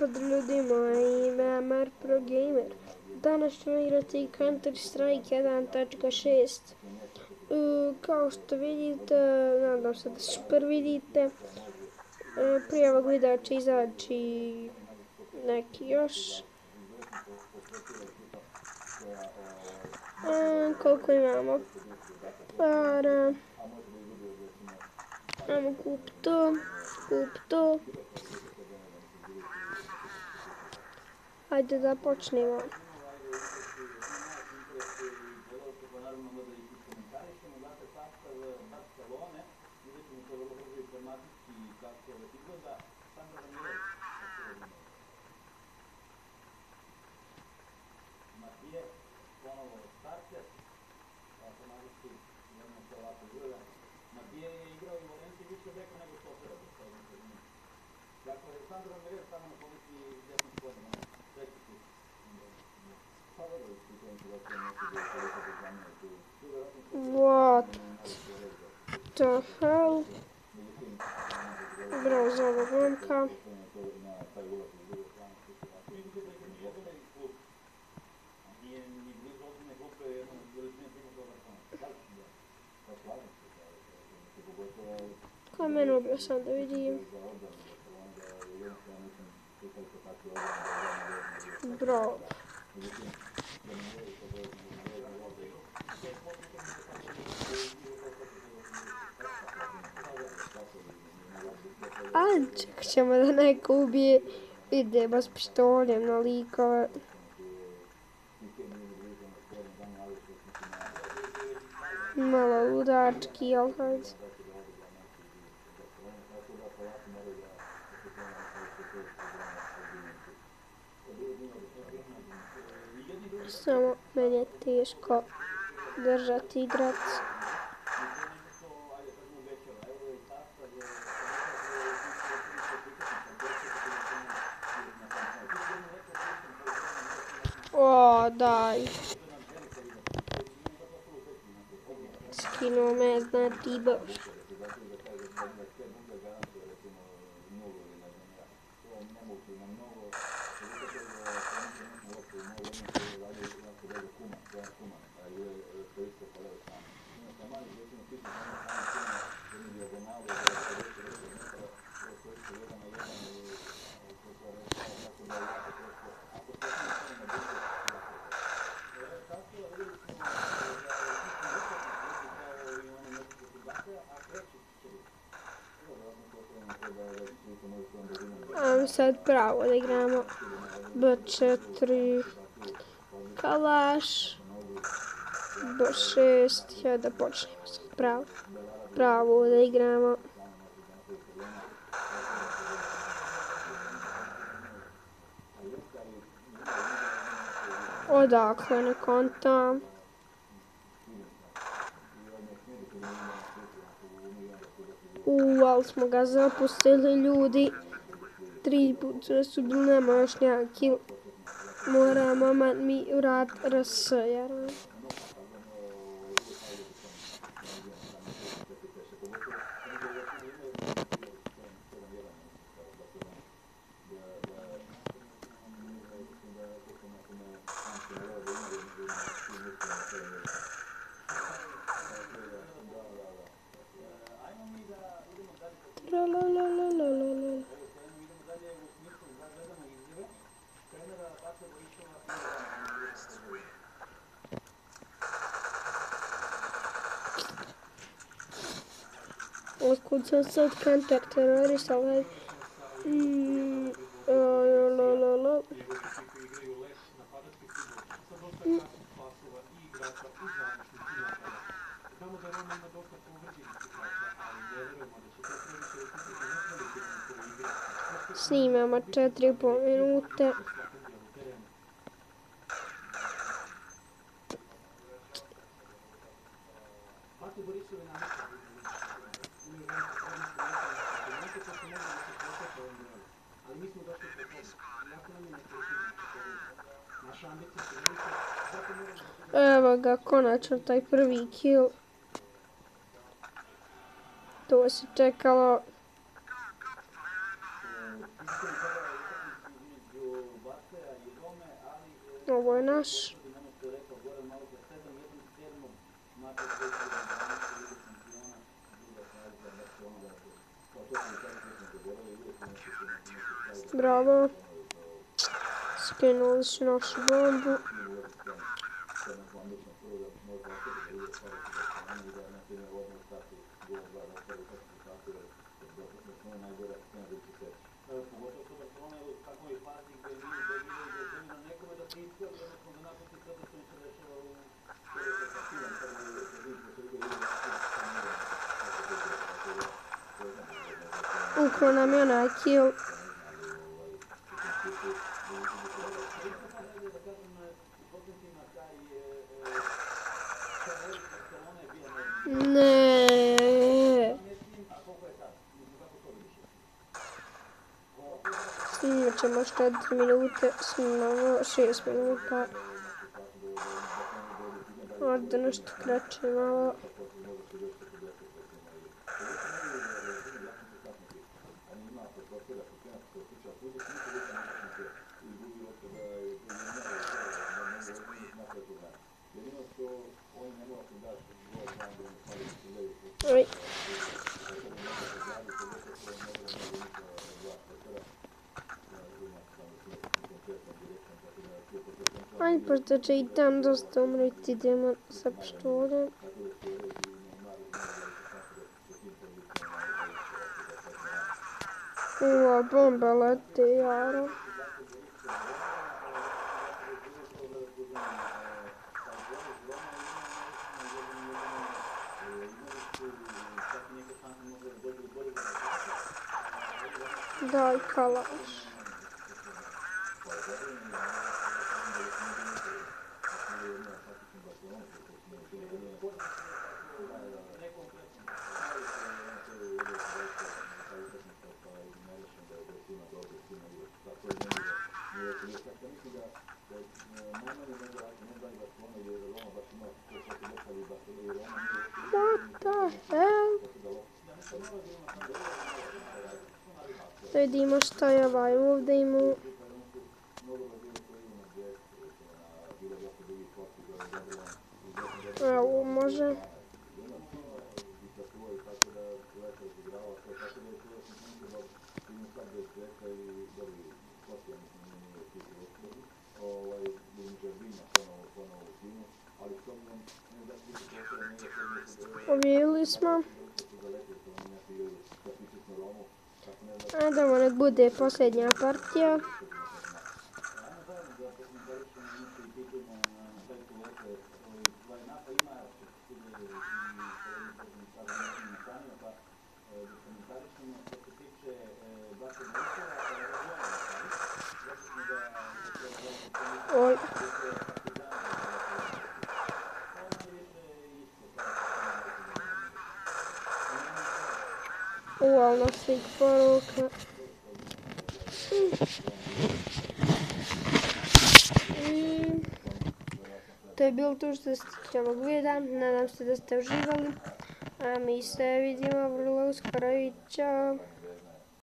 Pozdrav ljudi moji, ime Pro Gamer. Danas ćemo igrati Counter Strike 1.6. Kao što vidite, nadam se da super vidite. Prije ovog videa će izaći neki još. Koliko imamo para? Ajmo kup to. Hajde da počnemo. What the hell? Igrao za ovog momka. Ko je mene ubio sam da vidim? Bro. Ajde, čekat ćemo da neko ubije. Idemo s pištoljem na likove. Malo ludački, ali hajde. Samo meni je teško držati igrac. O, daj. Skinuo me, znači baš. Ajmo sad pravo da igramo B4 kalaš B6, ja da počnemo sad pravo da igramo. Odakle ne kontam. Ali smo ga zapustili ljudi. 3 puta su bili, nema još jedan kill. Mora mama mi vrat RS, jer... Otkud sam sad counter terorista, ovaj... Snimamo 4,5 minute. Evo ga, konačno taj prvi kill. To se čekalo. Ovo je naš. Bravo. Skinuli su našu bombu. Ukro nam je onaj kill. Ne. Snimat ćemo još 4 minute, snimamo 6 minuta. Možda nešto kraće malo. Oj. Ajde, pošto će i tam dosta umriti, idemo sa pištoljem. Ova bomba lete, jaro. Daj kalaš. What the hell? Da vidimo šta je ovaj ovdje imao. Evo, može. Pobjedili smo. Ajde, ovo nek bude posljednja partija. Oj. Uvalo svih poruka. To je bilo to što se tiče ovog videa. Nadam se da ste uživali. A mi se vidimo vrlo uskoro i čao.